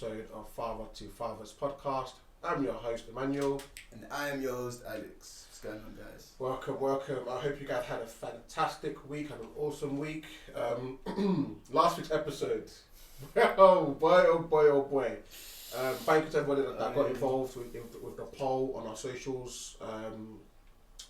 episode of Father to Fathers podcast. I'm your host, Emmanuel. And I am your host, Alex. What's going on, guys? Welcome. I hope you guys had a fantastic week, had an awesome week. Last week's episode, oh boy. Thank you to everybody that got involved with the poll on our socials.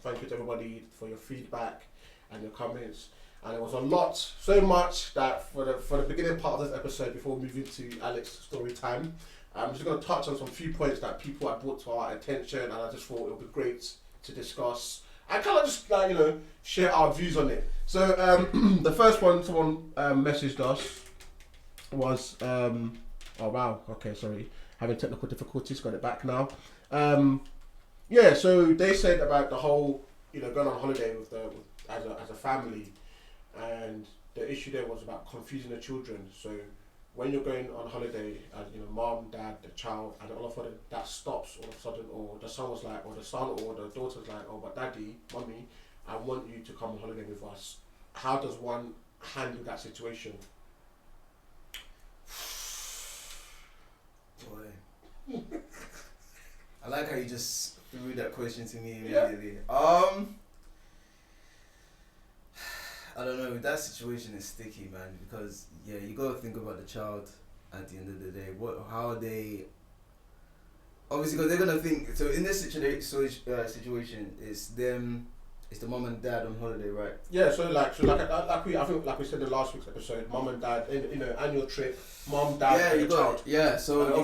Thank you to everybody for your feedback and your comments. And it was a lot, so much that for the beginning part of this episode, before moving to Alex's story time, I'm just going to touch on some few points that people had brought to our attention, and I just thought it would be great to discuss. I kind of just share our views on it. So the first one someone messaged us was having technical difficulties, got it back now. So they said about the whole going on holiday as a family. And the issue there was about confusing the children. So when you're going on holiday, as mom, dad, the child, and all of a sudden that stops all of a sudden, or the son was like, or the son or the daughter's like, oh, but daddy, mommy, I want you to come on holiday with us. How does one handle that situation? Boy, I like how you just threw that question to me immediately. Yeah. I don't know, that situation is sticky, man, because you gotta think about the child at the end of the day. How are they, obviously, because they're gonna think, so in this situation, it's them, it's the mom and dad on holiday, right? Yeah, so I think we said in last week's episode, mom and dad, annual trip, mom, dad, and the child. Yeah, so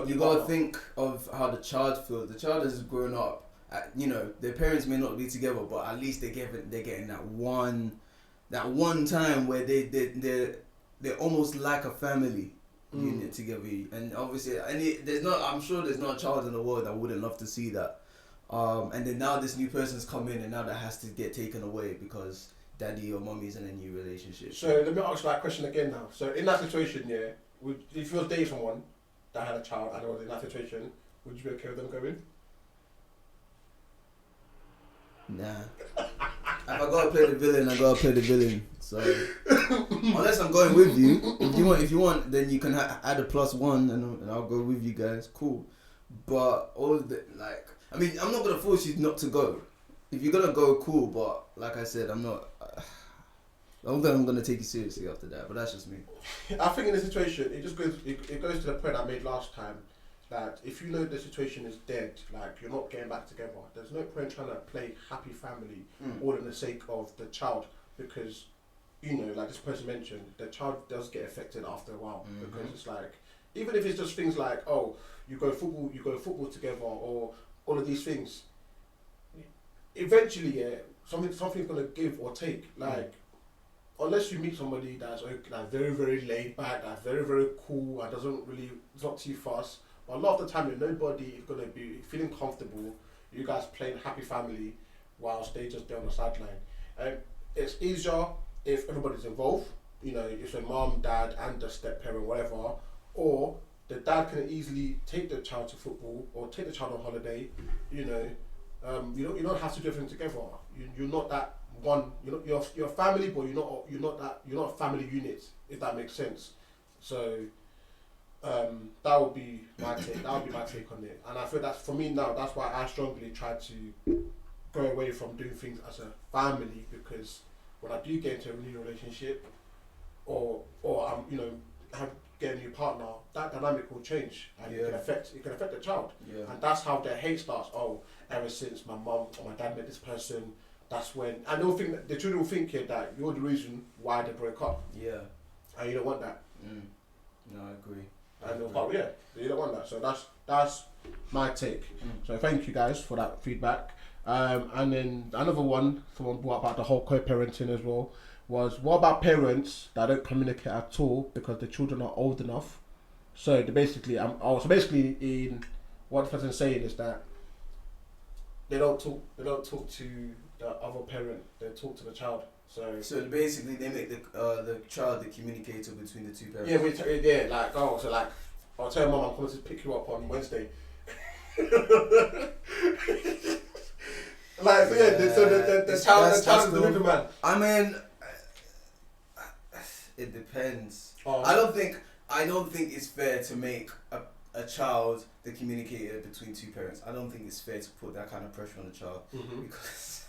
you gotta think of how the child feels. The child has grown up. Their parents may not be together, but at least they're getting that one time where they're almost like a family unit together. And obviously, I'm sure there's not a child in the world that wouldn't love to see that. And then now this new person's come in, and now that has to get taken away because daddy or mommy's in a new relationship. So let me ask you that question again now. So in that situation, if you was dating someone that had a child and was in that situation, would you be okay with them going? Nah. If I gotta play the villain, I gotta play the villain. So unless I'm going with you, if you want, then you can add a +1, and I'll go with you guys. Cool. But all of the I'm not gonna force you not to go. If you're gonna go, cool. But like I said, I'm not. I don't think I'm gonna take you seriously after that. But that's just me. I think in this situation, it goes to the point I made last time. That if you know the situation is dead, like you're not getting back together, there's no point trying to play happy family all in the sake of the child, because like this person mentioned, the child does get affected after a while, because it's like, even if it's just things like, oh, you go football together, or all of these things, eventually something's gonna give or take, like unless you meet somebody that's very, very laid back, that's very, very cool, and it's not too fast. But a lot of the time, nobody is going to be feeling comfortable, you guys playing happy family whilst they just there on the sideline. It's easier if everybody's involved, if a mom, dad, and the step parent, whatever, or the dad can easily take the child to football or take the child on holiday. You don't have to do everything together. You're not that one. You're a family, but you're not a family unit, if that makes sense. So. That would be my take. That would be my take on it, and I feel that's for me now. That's why I strongly try to go away from doing things as a family, because when I do get into a new relationship, or get a new partner, that dynamic will change, and it can affect the child, and that's how their hate starts. Oh, ever since my mom or my dad met this person, that's when, and they'll think the children will think that you're the reason why they broke up. Yeah, and you don't want that. No, I agree. You don't want that. So that's my take. So thank you guys for that feedback. And then another one someone brought about the whole co-parenting as well was, what about parents that don't communicate at all because the children are old enough? So basically in what the person's saying is that they don't talk to the other parent, they talk to the child. So basically, they make the child the communicator between the two parents. I'll tell mom I'm coming to pick you up on Wednesday. The child is the middleman. I mean, it depends. I don't think I don't think it's fair to make a child the communicator between two parents. I don't think it's fair to put that kind of pressure on the child because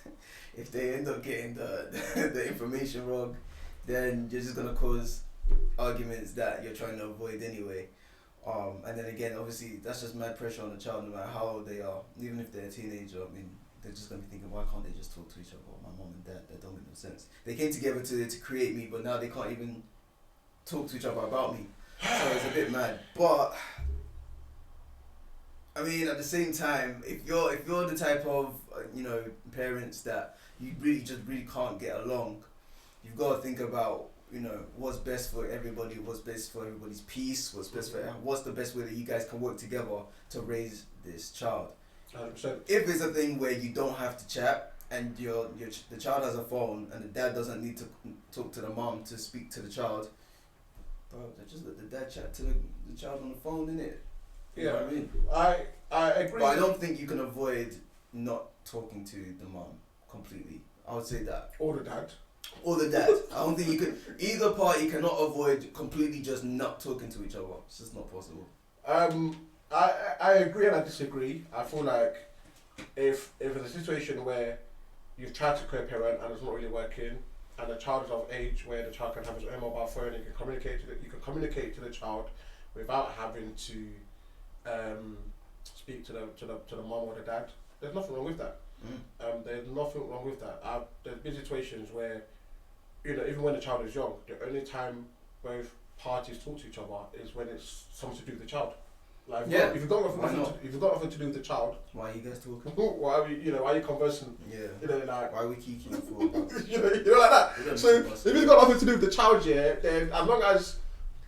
if they end up getting the information wrong, then you're just gonna cause arguments that you're trying to avoid anyway. And then again, obviously, that's just mad pressure on the child, no matter how old they are. Even if they're a teenager, I mean, they're just gonna be thinking, why can't they just talk to each other? My mom and dad, that don't make no sense. They came together to create me, but now they can't even talk to each other about me. So it's a bit mad. But I mean, at the same time, if you're the type of parents that you really can't get along, you've got to think about what's best for everybody, what's best for everybody's peace, what's the best way that you guys can work together to raise this child. 100%. If it's a thing where you don't have to chat and the child has a phone and the dad doesn't need to talk to the mom to speak to the child, bro, just let the dad chat to the child on the phone, innit? You know what I mean? I agree. But I don't think you can avoid not talking to the mom completely. I would say that. Or the dad. Or the dad. I don't think you could. Either party cannot avoid completely just not talking to each other. It's just not possible. I agree and I disagree. I feel like if it's a situation where you've tried to co-parent and it's not really working, and the child is of age where the child can have his own mobile phone, you can communicate to the child without having to speak to the mom or the dad. There's nothing wrong with that. There's nothing wrong with that. There's been situations where, even when the child is young, the only time both parties talk to each other is when it's something to do with the child. Like, if you've got nothing to do with the child, why are you guys talking? why are you conversing? Yeah. Like, why are we kicking for? like that. So if it's got nothing to do with the child, then as long as,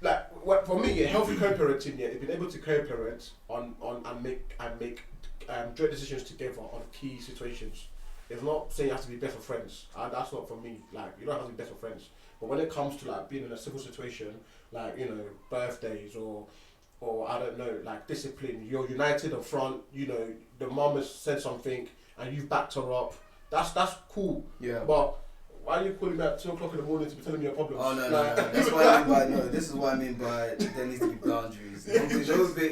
like, for me, healthy co-parenting, you've been able to co-parent and make joint decisions together on key situations. It's not saying you have to be better friends. That's not for me. Like, you don't have to be better friends. But when it comes to like being in a civil situation, like birthdays or I don't know, like discipline, you're united up front. The mom has said something and you've backed her up. That's cool. Yeah. But why are you calling me at 2 o'clock in the morning to be telling me your problems? Oh no. That's what I mean by no. This is what I mean by there needs to be boundaries.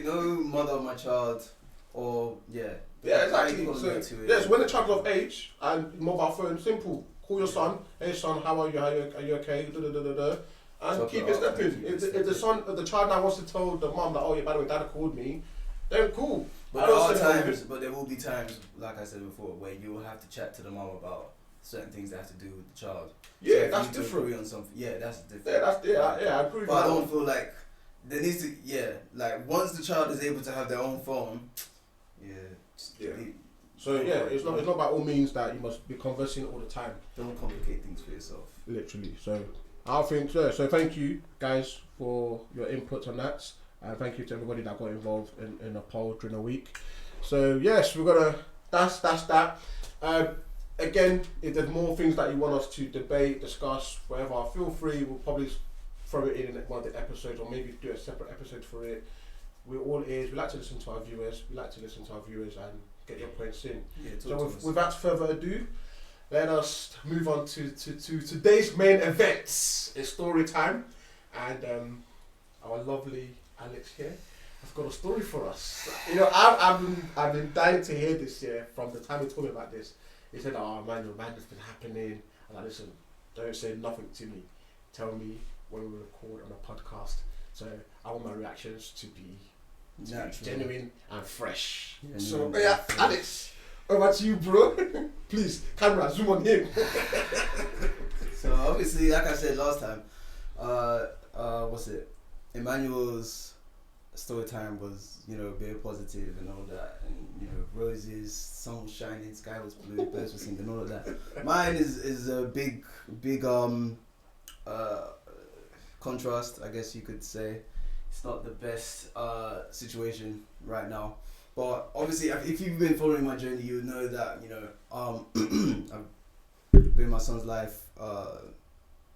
No mother of my child, or Yeah, exactly. So when the child's of age and mobile phone, simple. Call your son. Hey son, how are you? Are you okay? And keep it stepping. If the child now wants to tell the mom that, oh yeah, by the way, dad called me, then cool. But there will be times, like I said before, where you will have to chat to the mom about certain things that have to do with the child. Yeah, so that's different. Agree on something. Yeah, that's different. I agree with But that. I don't feel like there needs to. Yeah, like once the child is able to have their own phone. So it's not by all means that you must be conversing all the time. Don't complicate things for yourself. Literally. So I think so. So thank you guys for your input on that, and thank you to everybody that got involved in the poll during the week. So yes, we're gonna. That's that. Again, if there's more things that you want us to debate, discuss, whatever, feel free. We'll probably throw it in one of the episodes, or maybe do a separate episode for it. We're all ears. We like to listen to our viewers. And get your points in. Yeah, so without further ado, let us move on to today's main events. It's story time, and our lovely Alex here has got a story for us. I've been dying to hear this from the time he told me about this. He said, "Oh man, it's been happening." And I listen, don't say nothing to me. Tell me when we record on a podcast. So I want my reactions to be genuine and fresh. Alex, over to you, bro. Please, camera, zoom on him. So obviously, like I said last time, Emmanuel's story time was, very positive and all that, and roses, sun was shining, sky was blue, birds were singing, and all of that. Mine is a big contrast, I guess you could say. It's not the best situation right now, but obviously, if you've been following my journey, you know that I've been in my son's life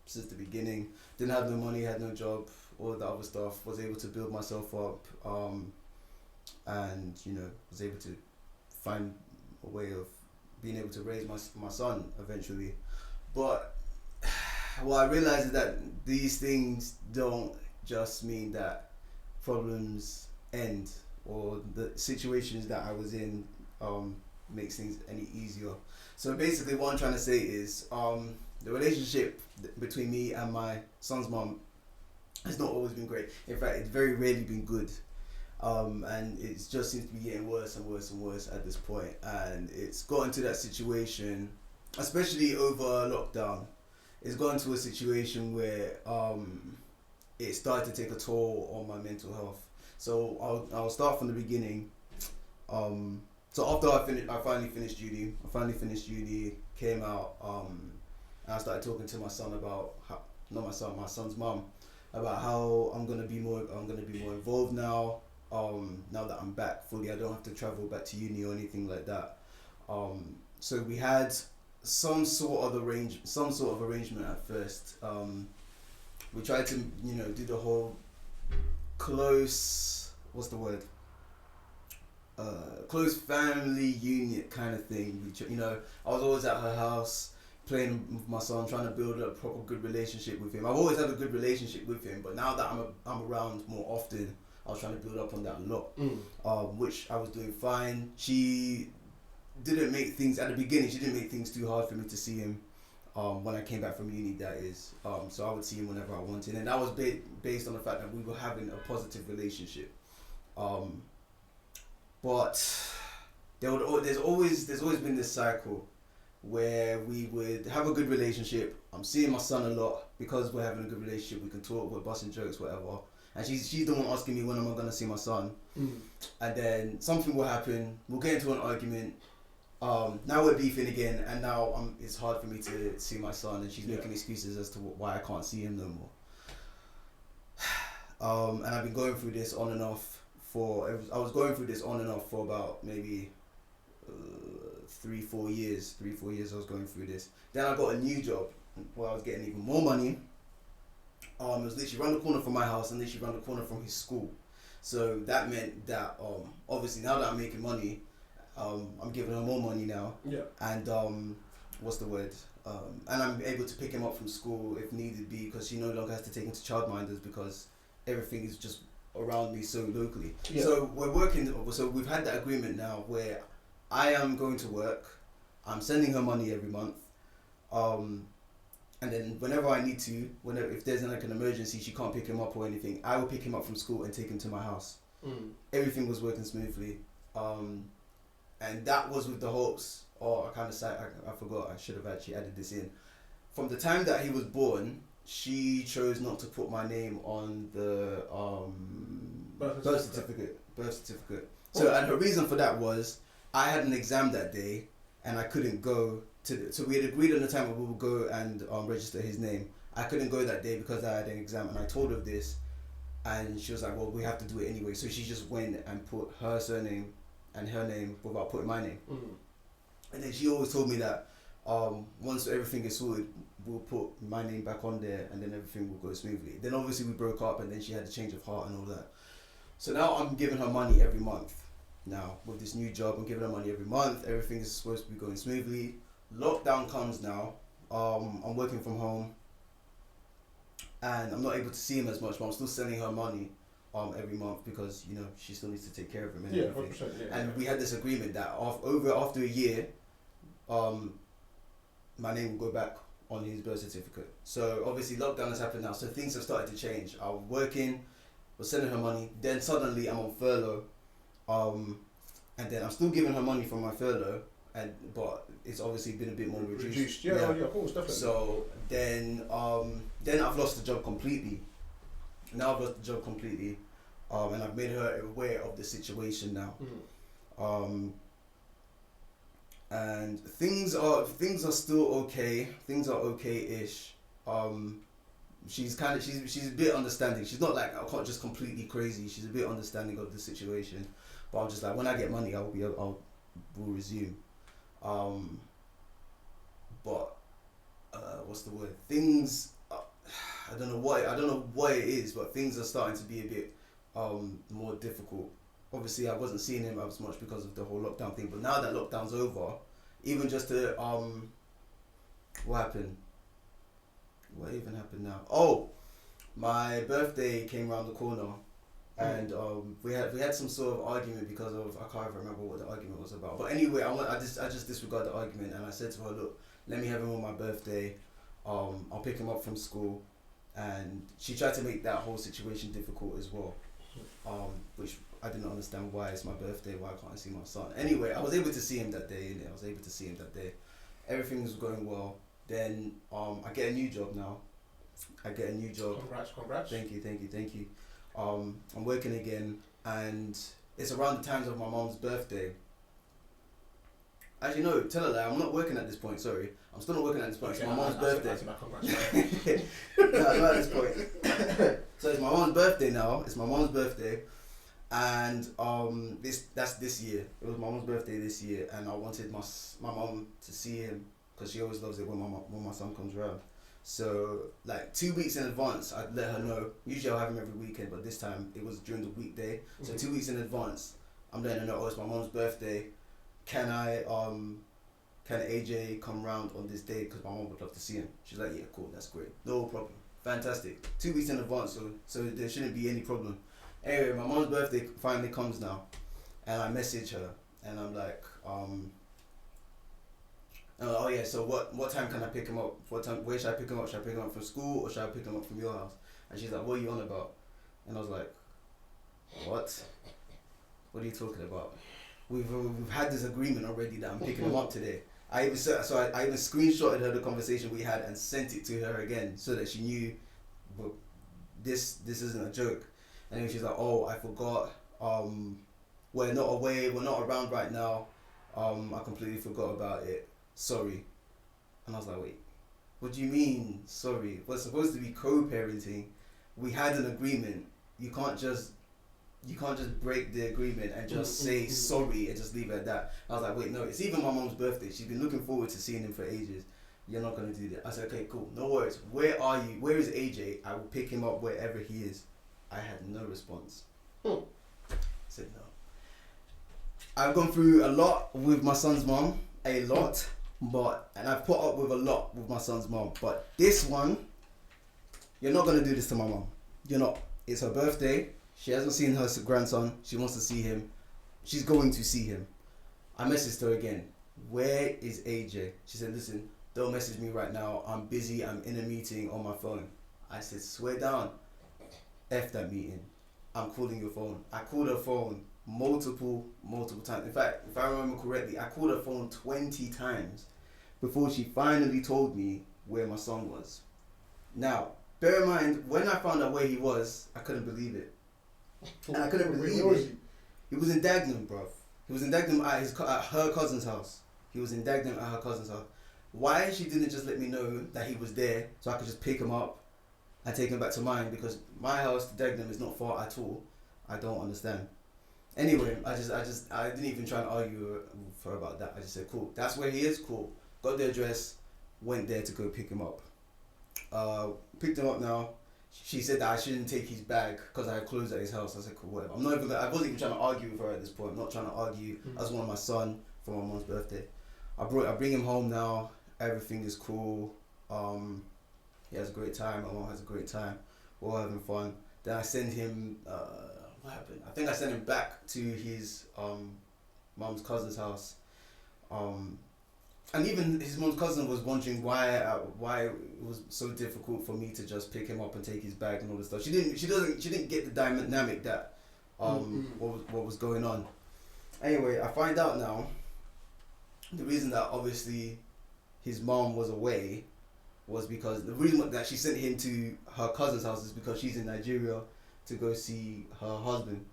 since the beginning. Didn't have no money, had no job, all of the other stuff. Was able to build myself up, and was able to find a way of being able to raise my son eventually. But what I realized is that these things don't just mean that problems end, or the situations that I was in makes things any easier. So basically what I'm trying to say is the relationship between me and my son's mom has not always been great. In fact, it's very rarely been good. And it just seems to be getting worse and worse and worse at this point. And it's gotten to that situation, especially over lockdown. It's gotten to a situation where it started to take a toll on my mental health. So I'll start from the beginning. So after I finally finished uni, came out, and I started talking to my son about my son's mum, about how I'm gonna be more involved now. Now that I'm back fully, I don't have to travel back to uni or anything like that. So we had some sort of arrangement at first. We tried to, do the whole close family unit kind of thing. I was always at her house playing with my son, trying to build a proper good relationship with him. I've always had a good relationship with him, but now that I'm around more often, I was trying to build up on that a lot, which I was doing fine. She didn't make things too hard for me to see him when I came back from uni, that is. So I would see him whenever I wanted, and that was based on the fact that we were having a positive relationship. But there's always been this cycle where we would have a good relationship. I'm seeing my son a lot because we're having a good relationship. We can talk, we're busting jokes, whatever. And she's the one asking me when am I gonna see my son. And then something will happen. We'll get into an argument. Now we're beefing again, and now it's hard for me to see my son, and she's making excuses as to why I can't see him no more. And I've been going through this on and off I was going through this on and off for about maybe 3-4 years. 3-4 years I was going through this. Then I got a new job where I was getting even more money. It was literally around the corner from my house and literally around the corner from his school. So that meant that obviously now that I'm making money, I'm giving her more money now. Yeah. And and I'm able to pick him up from school if needed be, because she no longer has to take him to childminders because everything is just around me so locally. Yeah. So we've had that agreement now where I am going to work, I'm sending her money every month, and then whenever I need to, if there's like an emergency, she can't pick him up or anything, I will pick him up from school and take him to my house. Everything was working smoothly, and that was with the hopes. I forgot, I should have actually added this in. From the time that he was born, she chose not to put my name on the birth certificate. So, and her reason for that was I had an exam that day and I couldn't go so we had agreed on the time that we would go and register his name. I couldn't go that day because I had an exam, and I told her this, and she was like, well, we have to do it anyway. So she just went and put her surname and her name without putting my name. And then she always told me that once everything is sorted, we'll put my name back on there and then everything will go smoothly. Then obviously we broke up, and then she had a change of heart and all that. So now I'm giving her money every month. Now with this new job, I'm giving her money every month. Everything is supposed to be going smoothly. Lockdown comes now. I'm working from home and I'm not able to see him as much, but I'm still sending her money every month because she still needs to take care of him and everything. 100%, and we had this agreement that after a year, my name will go back on his birth certificate. So obviously lockdown has happened now, so things have started to change. I was working, was sending her money, then suddenly I'm on furlough, and then I'm still giving her money from my furlough, but it's obviously been a bit more reduced. Yeah, of course, definitely. So then I've lost the job completely. Now I've lost the job completely, and I've made her aware of the situation now. And things are still okay. Things are okay-ish. She's a bit understanding. She's not like just completely crazy. She's a bit understanding of the situation. But I'm just like, when I get money, we'll resume. But what's the word? Things, I don't know what it is, but things are starting to be a bit more difficult. Obviously, I wasn't seeing him as much because of the whole lockdown thing. But now that lockdown's over, even just to what happened? What even happened now? Oh, My birthday came around the corner, and we had some sort of argument because of, I can't even remember what the argument was about. But anyway, I just disregarded the argument, and I said to her, look, let me have him on my birthday. I'll pick him up from school, and she tried to make that whole situation difficult as well, which I didn't understand. Why it's my birthday, why can't I see my son? Anyway, I was able to see him that day. Everything was going well. Then I get a new job now. Congrats. Thank you. I'm working again, and it's around the times of my mom's birthday. Actually, no, tell her that I'm not working at this point. Sorry, I'm still not working at this point. It's my mom's birthday. No, at this point. So it's my mom's birthday now. It's my mom's birthday, and that's this year. It was my mom's birthday this year, and I wanted my mom to see him because she always loves it when my son comes around. So like 2 weeks in advance, I'd let her know. Usually I'll have him every weekend, but this time it was during the weekday. So 2 weeks in advance, I'm letting her know, oh, it's my mom's birthday. Can AJ come round on this day because my mom would love to see him? She's like, yeah, cool, that's great, no problem, fantastic. 2 weeks in advance, so there shouldn't be any problem. Anyway, my mom's birthday finally comes now, and I message her, and I'm like, oh yeah, so what time can I pick him up? Where should I pick him up? Should I pick him up from school or should I pick him up from your house? And she's like, what are you on about? And I was like, what? What are you talking about? We've had this agreement already that I'm picking him up today. I even screenshotted her the conversation we had and sent it to her again so that she knew, well, this isn't a joke. And then she's like, oh, I forgot. We're not around right now. I completely forgot about it. Sorry. And I was like, wait, what do you mean sorry? We're supposed to be co-parenting. We had an agreement. You can't just break the agreement and just say sorry and just leave it at that. I was like, wait, no, it's even my mom's birthday. She's been looking forward to seeing him for ages. You're not going to do that. I said, okay, cool, no worries. Where are you? Where is AJ? I will pick him up wherever he is. I had no response. I said no. I've gone through a lot with my son's mom. A lot. And I've put up with a lot with my son's mom. But this one, you're not going to do this to my mom. You're not. It's her birthday. She hasn't seen her grandson. She wants to see him. She's going to see him. I messaged her again. Where is AJ? She said, listen, don't message me right now. I'm busy. I'm in a meeting on my phone. I said, swear down. F that meeting. I'm calling your phone. I called her phone multiple times. In fact, if I remember correctly, I called her phone 20 times before she finally told me where my son was. Now, bear in mind, when I found out where he was, I couldn't believe it. And I couldn't believe it. He was in Dagenham, bruv. He was in Dagenham at her cousin's house. Why she didn't just let me know that he was there so I could just pick him up and take him back to mine, because my house to Dagenham is not far at all. I don't understand. Anyway, I didn't even try and argue with her about that. I just said, cool, that's where he is, cool. Got the address, went there to go pick him up. Picked him up now. She said that I shouldn't take his bag because I had clothes at his house. I said, cool, whatever. I wasn't even trying to argue with her at this point. I'm not trying to argue. I just wanted my son for my mom's birthday. I bring him home now. Everything is cool. He has a great time. My mom has a great time. We're all having fun. Then I send him, what happened? I think I sent him back to his mom's cousin's house. And even his mom's cousin was wondering why it was so difficult for me to just pick him up and take his bag and all this stuff. She didn't get the dynamic that what was going on. Anyway, I find out now the reason that obviously his mom was away was because the reason that she sent him to her cousin's house is because she's in Nigeria to go see her husband,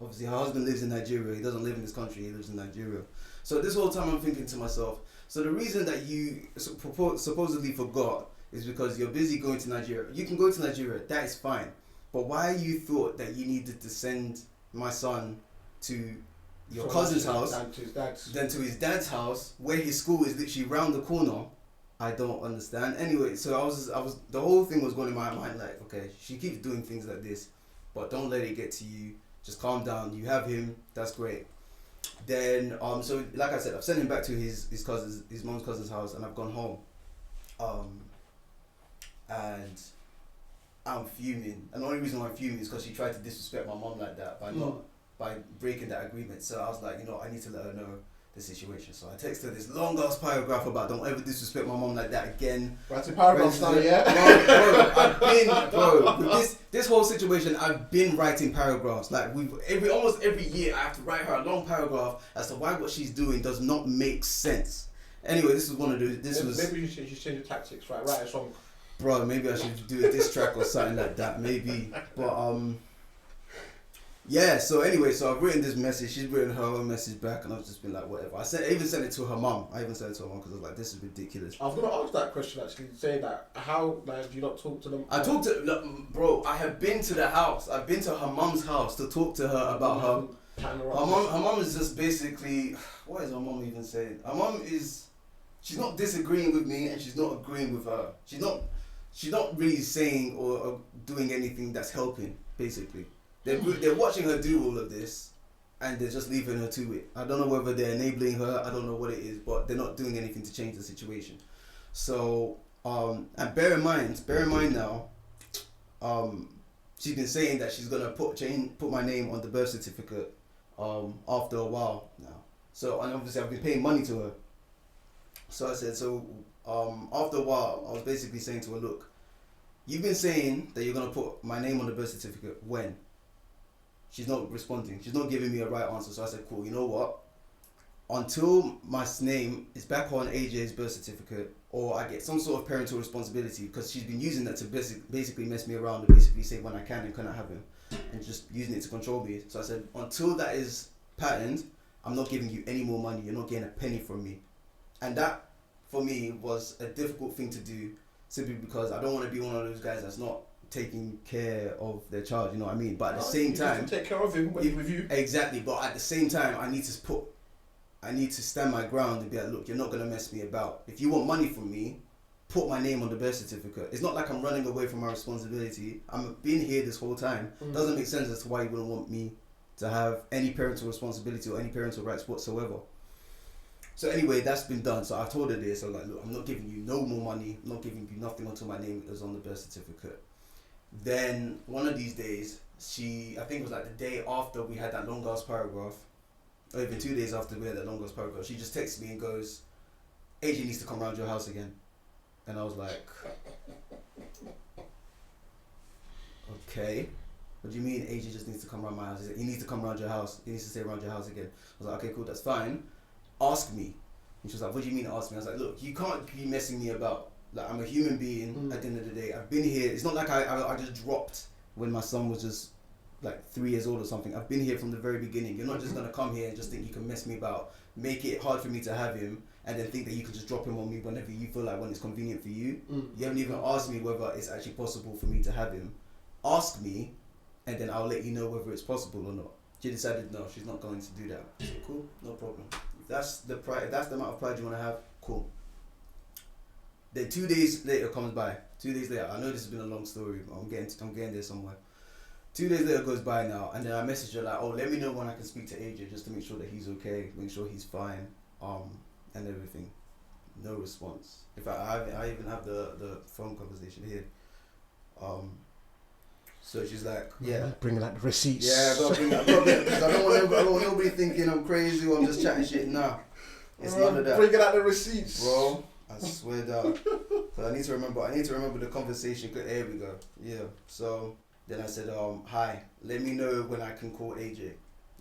obviously her husband lives in Nigeria. He doesn't live in this country, he lives in Nigeria. So this whole time I'm thinking to myself, so the reason that you supposedly forgot is because you're busy going to Nigeria. You can go to Nigeria, that is fine. But why you thought that you needed to send my son to your cousin's house, then to his dad's house, where his school is literally round the corner, I don't understand. Anyway, so I was the whole thing was going in my mind like, okay, she keeps doing things like this, but don't let it get to you. Just calm down. You have him, that's great. Then so like I said, I've sent him back to his mom's cousin's house, and I've gone home. And I'm fuming. And the only reason why I'm fuming is because she tried to disrespect my mum like that by breaking that agreement. So I was like, I need to let her know the situation. So I texted her this long ass paragraph about don't ever disrespect my mum like that again. Writing paragraphs now, yeah? Bro, with this whole situation, I've been writing paragraphs. Like almost every year I have to write her a long paragraph as to why what she's doing does not make sense. Anyway, this was one of the maybe you should change your tactics, right? Write a song. Bro, maybe I should do a diss track or something like that, maybe. But yeah, so anyway, so I've written this message, she's written her own message back, and I've just been like, whatever. I even sent it to her mum. Because I was like, this is ridiculous. I was going to ask that question actually, saying that, how, like, do you not talk to them? I talked to, bro, I have been to the house. I've been to her mum's house to talk to her about her mum is just basically, what is her mum even saying? Her mum is, she's not disagreeing with me and she's not agreeing with her. She's not really saying or doing anything that's helping, basically. They're watching her do all of this, and they're just leaving her to it. I don't know whether they're enabling her. I don't know what it is, but they're not doing anything to change the situation. So, and bear in mind now, she's been saying that she's gonna put my name on the birth certificate, after a while now. So, and obviously I've been paying money to her. So I said, after a while, I was basically saying to her, look, you've been saying that you're gonna put my name on the birth certificate. When? She's not responding. She's not giving me a right answer. So I said, cool, you know what? Until my name is back on AJ's birth certificate, or I get some sort of parental responsibility, because she's been using that to basically mess me around and basically say when I can and cannot have him, and just using it to control me. So I said, until that is patterned, I'm not giving you any more money. You're not getting a penny from me. And that, for me, was a difficult thing to do, simply because I don't want to be one of those guys that's not taking care of their child, you know what I mean? But at the same time, take care of him when he's with you. Exactly, but at the same time, I need to stand my ground and be like, look, you're not gonna mess me about. If you want money from me, put my name on the birth certificate. It's not like I'm running away from my responsibility. I'm been here this whole time. Doesn't make sense as to why you wouldn't want me to have any parental responsibility or any parental rights whatsoever. So anyway, that's been done. So I told her this. I'm like, look, I'm not giving you no more money. I'm not giving you nothing until my name is on the birth certificate. Then one of these days, I think it was like the day after we had that long ass paragraph, or even 2 days after we had that long ass paragraph, she just texts me and goes, AJ needs to come around your house again. And I was like, okay, what do you mean AJ just needs to come around my house? He needs to come around your house. He needs to stay around your house again. I was like, okay, cool, that's fine. Ask me. And she was like, what do you mean ask me? I was like, look, you can't be messing me about. Like, I'm a human being at the end of the day. I've been here. It's not like I just dropped when my son was just like 3 years old or something. I've been here from the very beginning. You're not just going to come here and just think you can mess me about, make it hard for me to have him, and then think that you can just drop him on me whenever you feel like, when it's convenient for you. You haven't even asked me whether it's actually possible for me to have him. Ask me, and then I'll let you know whether it's possible or not. She decided no, she's not going to do that. So cool, no problem. If that's the pride, if that's the amount of pride you want to have, cool. Then 2 days later comes by. 2 days later, I know this has been a long story, but I'm getting there somewhere. 2 days later goes by now, and then I message her like, oh, let me know when I can speak to AJ, just to make sure that he's okay, make sure he's fine, and everything. No response. In fact, I even have the phone conversation here. So she's like, yeah, bringing out the receipts. Yeah, I gotta bring because I don't want nobody thinking I'm crazy or I'm just chatting shit. Nah, it's none of that. Bringing out the receipts, bro. I swear down. So I need to remember the conversation. Here we go. Yeah. So then I said, hi, let me know when I can call AJ.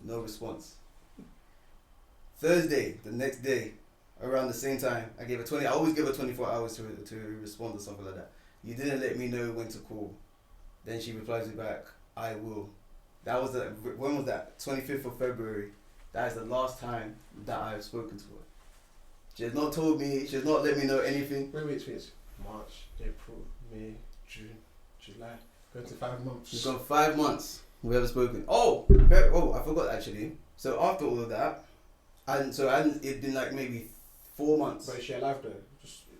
No response. Thursday, the next day, around the same time, I always give her 24 hours to respond or something like that. You didn't let me know when to call. Then she replies me back, I will. When was that? 25th of February. That is the last time that I've spoken to her. She has not told me, she has not let me know anything. Wait. March, April, May, June, July. Go to 5 months. It's gone 5 months. We haven't spoken. Oh, I forgot actually. So after all of that, it'd been like maybe 4 months. But is she alive though?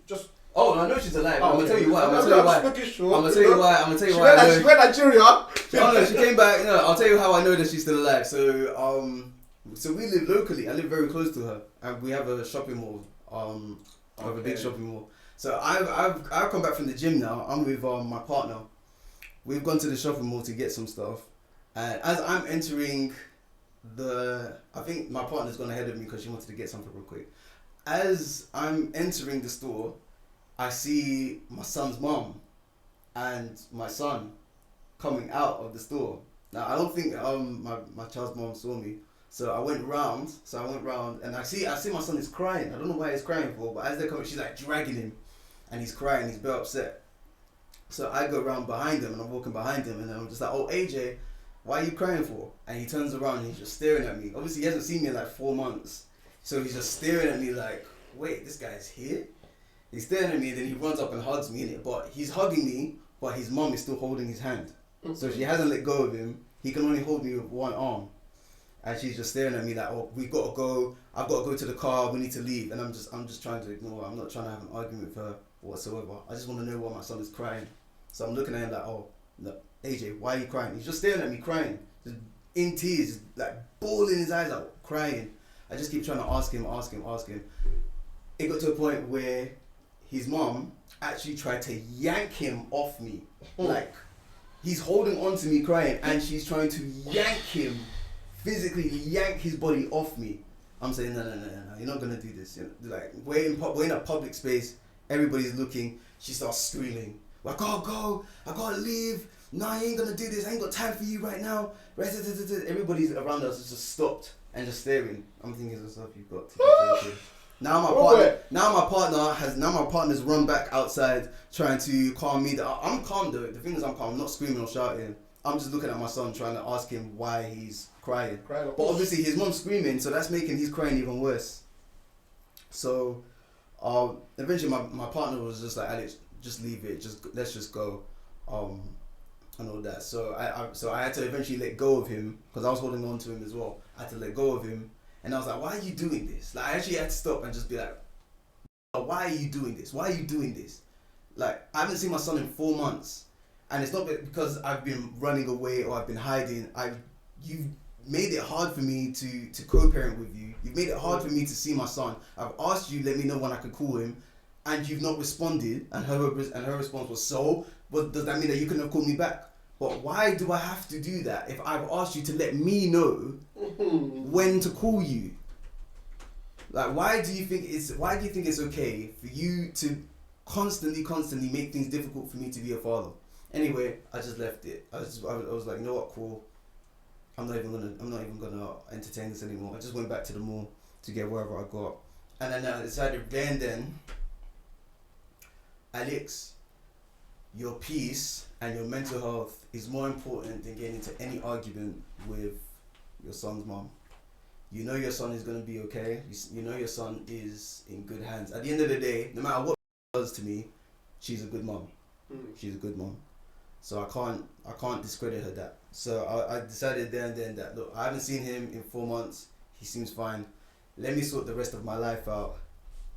Just. Oh, I know she's alive. Oh, I'm gonna tell you why. I'm gonna tell you She why. went Nigeria. Oh no, she came back. No, I'll tell you how I know that she's still alive. So we live locally. I live very close to her, and we have a shopping mall. We have a big shopping mall. So I've come back from the gym now. I'm with my partner. we've gone to the shopping mall to get some stuff, and as I'm entering I think my partner's gone ahead of me because she wanted to get something real quick. As I'm entering the store, I see my son's mom and my son coming out of the store. Now I don't think my child's mom saw me, so I went round. And I see my son is crying. I don't know why he's crying for, but as they're coming, she's like dragging him, and he's crying. He's very upset. So I go around behind him, and I'm walking behind him, and I'm just like, "Oh, AJ, why are you crying for?" And he turns around and he's just staring at me. Obviously, he hasn't seen me in like 4 months. So he's just staring at me like, wait, this guy's here? He's staring at me, and then he runs up and hugs me, but he's hugging me, but his mum is still holding his hand. So she hasn't let go of him. He can only hold me with one arm. And she's just staring at me like, oh, we've got to go. I've got to go to the car. We need to leave. And I'm just trying to ignore her. I'm not trying to have an argument with her whatsoever. I just want to know why my son is crying. So I'm looking at him like, oh, no, AJ, why are you crying? He's just staring at me crying. Just in tears, like bawling his eyes out, crying. I just keep trying to ask him. It got to a point where his mom actually tried to yank him off me. Like, he's holding on to me crying, and she's trying to yank him, physically yank his body off me. I'm saying, no, you're not going to do this. Like, we're in a public space, everybody's looking. She starts screaming, I gotta go, I gotta leave. No, I ain't gonna do this. I ain't got time for you right now. Everybody's around us has just stopped and just staring. I'm thinking to myself, you've got to be joking. Now my partner's run back outside trying to calm me down. I'm calm though. The thing is, I'm calm. I'm not screaming or shouting. I'm just looking at my son trying to ask him why he's crying. But obviously his mom's screaming, so that's making his crying even worse. So eventually my partner was just like, Alex, just leave it. Let's just go. And all that. So I had to eventually let go of him because I was holding on to him as well. I had to let go of him, and I was like, "Why are you doing this?" Like, I actually had to stop and just be like, "Why are you doing this? Why are you doing this?" Like, I haven't seen my son in 4 months, and it's not because I've been running away or I've been hiding. You've made it hard for me to co-parent with you. You've made it hard for me to see my son. I've asked you, let me know when I could call him, and you've not responded. And her response was, so. But does that mean that you couldn't have called me back? But why do I have to do that if I've asked you to let me know when to call you? Like, why do you think it's okay for you to constantly make things difficult for me to be a father? Anyway, I just left it. I was like, you know what, cool. I'm not even gonna entertain this anymore. I just went back to the mall to get wherever I got, and then I decided then, Alex, your peace and your mental health is more important than getting into any argument with your son's mom. You know your son is going to be okay. You know your son is in good hands. At the end of the day, no matter what does to me, she's a good mom. She's a good mom. So I can't discredit her that. So I decided there and then that, look, I haven't seen him in 4 months. He seems fine. Let me sort the rest of my life out,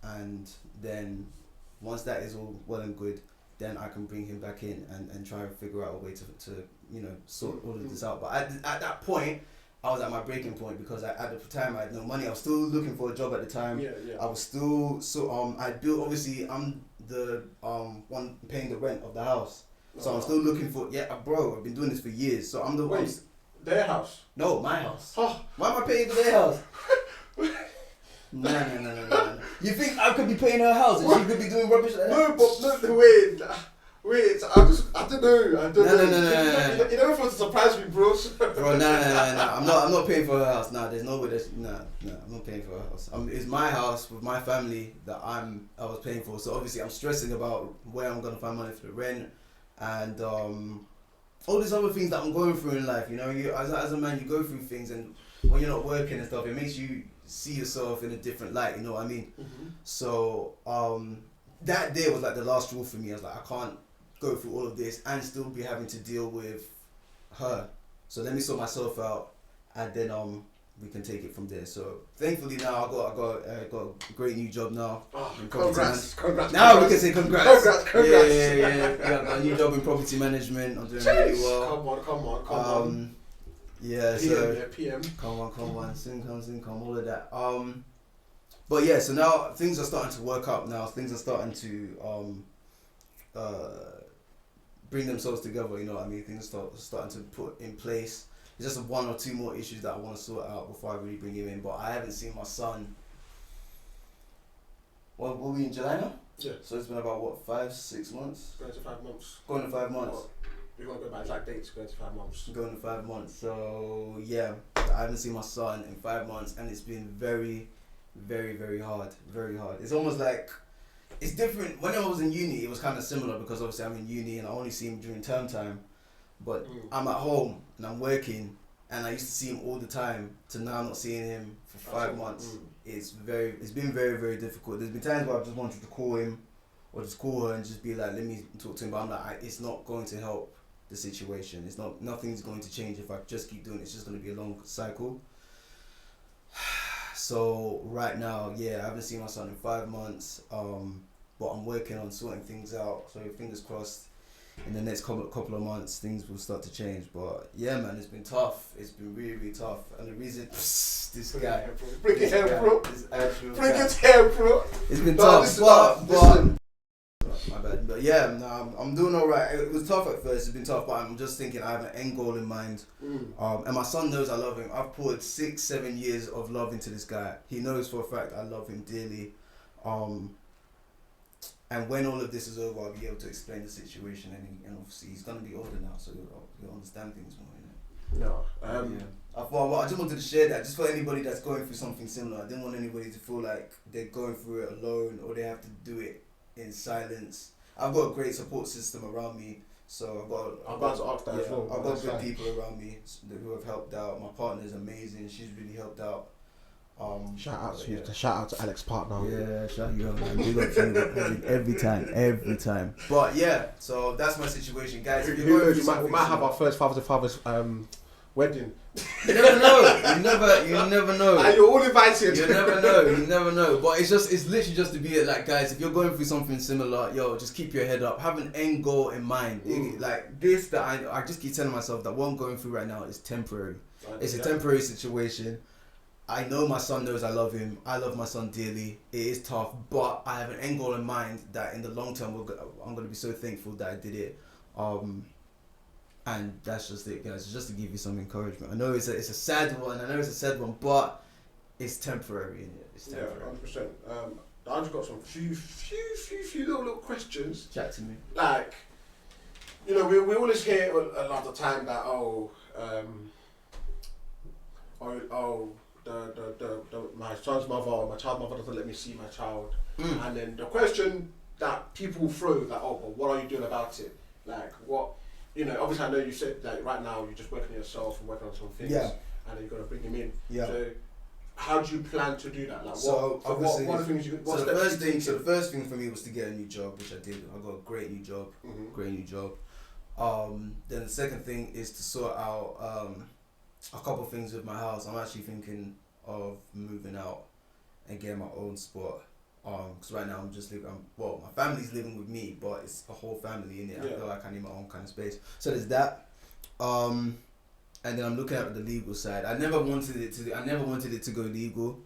and then once that is all well and good, then I can bring him back in and try and figure out a way to sort all of this out. But at that point, I was at my breaking point because at the time I had no money. I was still looking for a job at the time. Yeah. I was still I built, obviously I'm the one paying the rent of the house. So I'm still looking for bro, I've been doing this for years. So I'm the one. Their house? No, my house. Oh. Why am I paying for their house? No. You think I could be paying her house and she could be doing rubbish like that? No, but no, wait. I don't know. No. You never thought to surprise me, bro. Bro, no. I'm not paying for her house. No, there's no way. No. I'm not paying for her house. It's my house with my family that I was paying for. So obviously I'm stressing about where I'm gonna find money for the rent and all these other things that I'm going through in life. You know, as a man, you go through things, and when you're not working and stuff, it makes you see yourself in a different light. You know what I mean? Mm-hmm. So that day was like the last straw for me. I was like, I can't go through all of this and still be having to deal with her. So let me sort myself out, and then we can take it from there. So thankfully now I got a great new job now. Oh, congrats. Now we can say congrats. Congrats. Yeah. I got a new job in property management. I'm doing really well. Come on. Yeah. PM. Come on. Soon come. All of that. But yeah. So now things are starting to work out. Now things are starting to bring themselves together. You know what I mean? Things starting to put in place. It's just one or two more issues that I want to sort out before I really bring him in. But I haven't seen my son. Well, were we in July now? Yeah. So it's been about what, 5-6 months? Going to 5 months. Going to 5 months. We're going to go by exact dates, going to 5 months. Going to 5 months. So yeah, I haven't seen my son in 5 months, and it's been very, very, very hard. Very hard. It's almost like, it's different. When I was in uni, it was kind of similar because obviously I'm in uni and I only see him during term time. But I'm at home and I'm working, and I used to see him all the time to now not seeing him for 5 months. It's been very, very difficult. There's been times where I've just wanted to call him or just call her and just be like, let me talk to him. But I'm like, it's not going to help the situation. Nothing's going to change if I just keep doing it. It's just going to be a long cycle. So right now, yeah, I haven't seen my son in 5 months. But I'm working on sorting things out. So fingers crossed, in the next couple of months, things will start to change. But yeah, man, it's been tough. It's been really, really tough. And the reason, this guy, bring it here, bro. Bring it here, bro. It's been tough, but my bad. But yeah, no, I'm doing all right. It was tough at first. It's been tough, but I'm just thinking I have an end goal in mind. And my son knows I love him. I've poured 6-7 years of love into this guy. He knows for a fact I love him dearly. And when all of this is over, I'll be able to explain the situation, and obviously he's gonna be older now, so he'll understand things more. You know? No. Yeah. I just wanted to share that, just for anybody that's going through something similar. I didn't want anybody to feel like they're going through it alone or they have to do it in silence. I've got a great support system around me, so I'm about to ask that as well. I've got good people around me who have helped out. My partner's amazing; she's really helped out. Shout out to Alex partner. Yeah, shout you out, man. Big up to you every time. But yeah, so that's my situation, guys. If you're going through we might have our first father to father's wedding. You never know. You never know. And you're all invited. You never know. But it's literally just to be like, guys, if you're going through something similar, just keep your head up. Have an end goal in mind. Like this, that I just keep telling myself that what I'm going through right now is temporary. It's a temporary situation. I know my son knows I love him. I love my son dearly. It is tough, but I have an end goal in mind that in the long term, I'm going to be so thankful that I did it. And that's just it, guys. It's just to give you some encouragement. I know it's a sad one, but it's temporary, isn't it? It's temporary. Yeah, 100%. I just got some few little questions. Chat to me. Like, we always hear a lot of the time that my son's mother or my child's mother doesn't let me see my child. And then the question that people throw is like, but what are you doing about it? Like, what, obviously I know you said that right now you're just working on yourself and working on some things, and then you're going to bring him in. Yeah. So how do you plan to do that? Like, so what are the things the first thing for me was to get a new job, which I did. I got a great new job. Then the second thing is to sort out a couple things with my house. I'm actually thinking of moving out and getting my own spot. Because right now I'm just living. My family's living with me, but it's a whole family in it. I feel like I need my own kind of space. So there's that. And then I'm looking at the legal side. I never wanted it to go legal.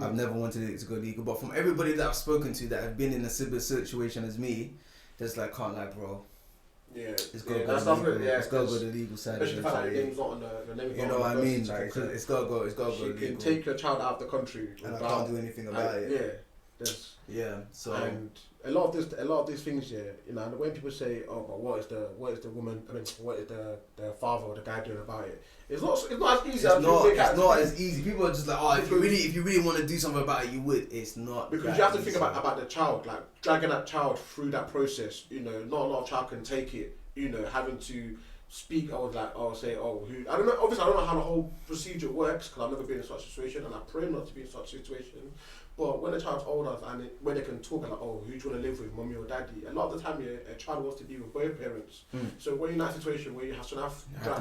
I've never wanted it to go legal. But from everybody that I've spoken to that have been in a similar situation as me, just like, can't lie, bro. Yeah, it's got to go the legal side. Especially the fact that the name's not on the name. You know what I mean? Like, it's got to go legal. You can take your child out of the country, and I can't do anything about it. So and a lot of these things, and when people say, but what is the woman? I mean, what is the father or the guy doing about it? It's not as easy. It's not as easy. People are just like, if you really want to do something about it, you would. It's not, because you have to think about the child, like dragging that child through that process. Not a lot of child can take it. Having to speak, who I don't know. Obviously, I don't know how the whole procedure works because I've never been in such a situation, and I pray not to be in such a situation. But when a child's older and when they can talk like, who do you want to live with, mommy or daddy? A lot of the time, a child wants to be with both parents. So when you're in that situation where you have to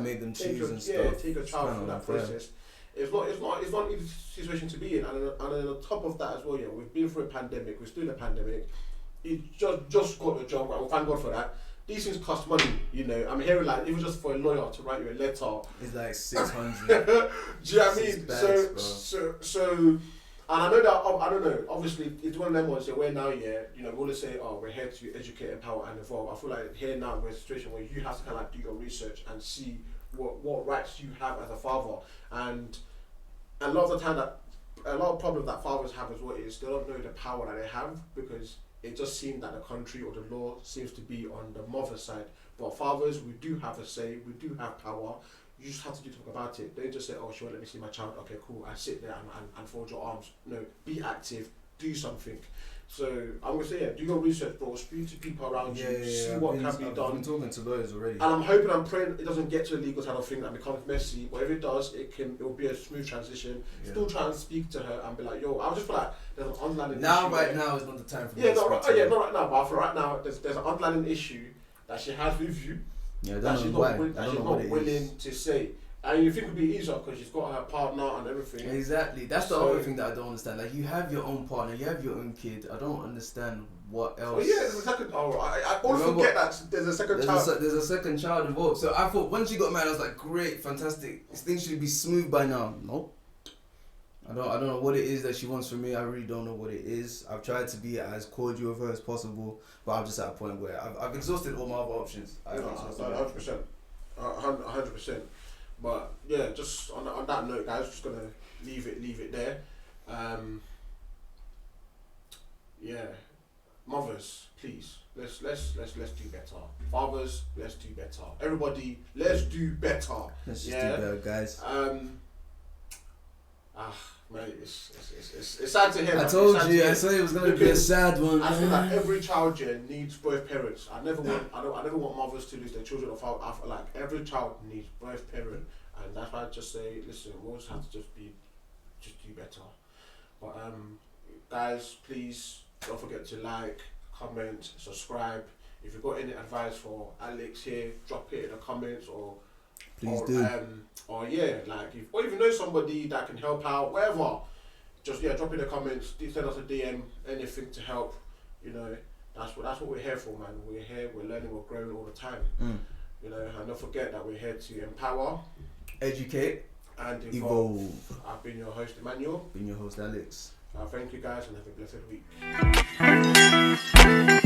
make them choose and stuff, take a child through that process. It's not an easy situation to be in, and on top of that as well, we've been through a pandemic. We're still in a pandemic. He just got a job, right? Well, thank God for that. These things cost money, I'm hearing like even just for a lawyer to write you a letter, it's like 600. Do you know what I mean? Bags, so And I know that, I don't know, obviously, it's one of them ones where now, yeah, you know, we always say, oh, we're here to educate, empower, and evolve. I feel like here now we're in a situation where you have to kind of like do your research and see what rights you have as a father. And a lot of the time, a lot of problems that fathers have as well is they don't know the power that they have, because it just seems that the country or the law seems to be on the mother's side. But fathers, we do have a say, we do have power. You just have to do something about it. Don't just say, oh, sure, let me see my child. Okay, cool. And sit there and fold your arms. No, be active. Do something. So I'm going to say, yeah, do your research, bro. Speak to people around you. See what can be done. I've been talking to lawyers already. And I'm hoping, I'm praying it doesn't get to the legal side of things that becomes messy. But if it does, it will be a smooth transition. Yeah. Still try and speak to her and be like, yo, I just feel like there's an underlying issue. Now is not the time for me not right now. But for right now, there's an underlying issue that she has with you. Yeah, that she's not willing to say. And you think it would be easier because she's got her partner and everything. Exactly. That's the other thing that I don't understand. Like, you have your own partner, you have your own kid. I don't understand what else. Oh yeah, there's a second. Oh, I always forget that there's a second child. There's a second child involved. So I thought when she got married, I was like, great, fantastic. This thing should be smooth by now. Nope. I don't know what it is that she wants from me. I really don't know what it is. I've tried to be as cordial with her as possible, but I'm just at a point where I've exhausted all my other options. 100%. 100%. But yeah, just on that note, guys, just gonna leave it there. Yeah, mothers, please, let's do better. Fathers, let's do better. Everybody, let's do better. Let's just do better, guys. Man, it's sad to hear. I told you, I said it was gonna be a sad one. I feel like every child needs both parents. I never want mothers to lose their children. I feel like every child needs both parents, and that's why I just say, listen, we always have to just do better. But guys, please don't forget to like, comment, subscribe. If you've got any advice for Alex here, drop it in the comments or do. Or if you know somebody that can help out, whatever, just drop in the comments, send us a DM, anything to help. You know, that's what we're here for, man. We're here, we're learning, we're growing all the time. You know, and don't forget that we're here to empower, educate, and evolve. I've been your host, Emmanuel. Been your host, Alex. Thank you guys, and have a blessed week.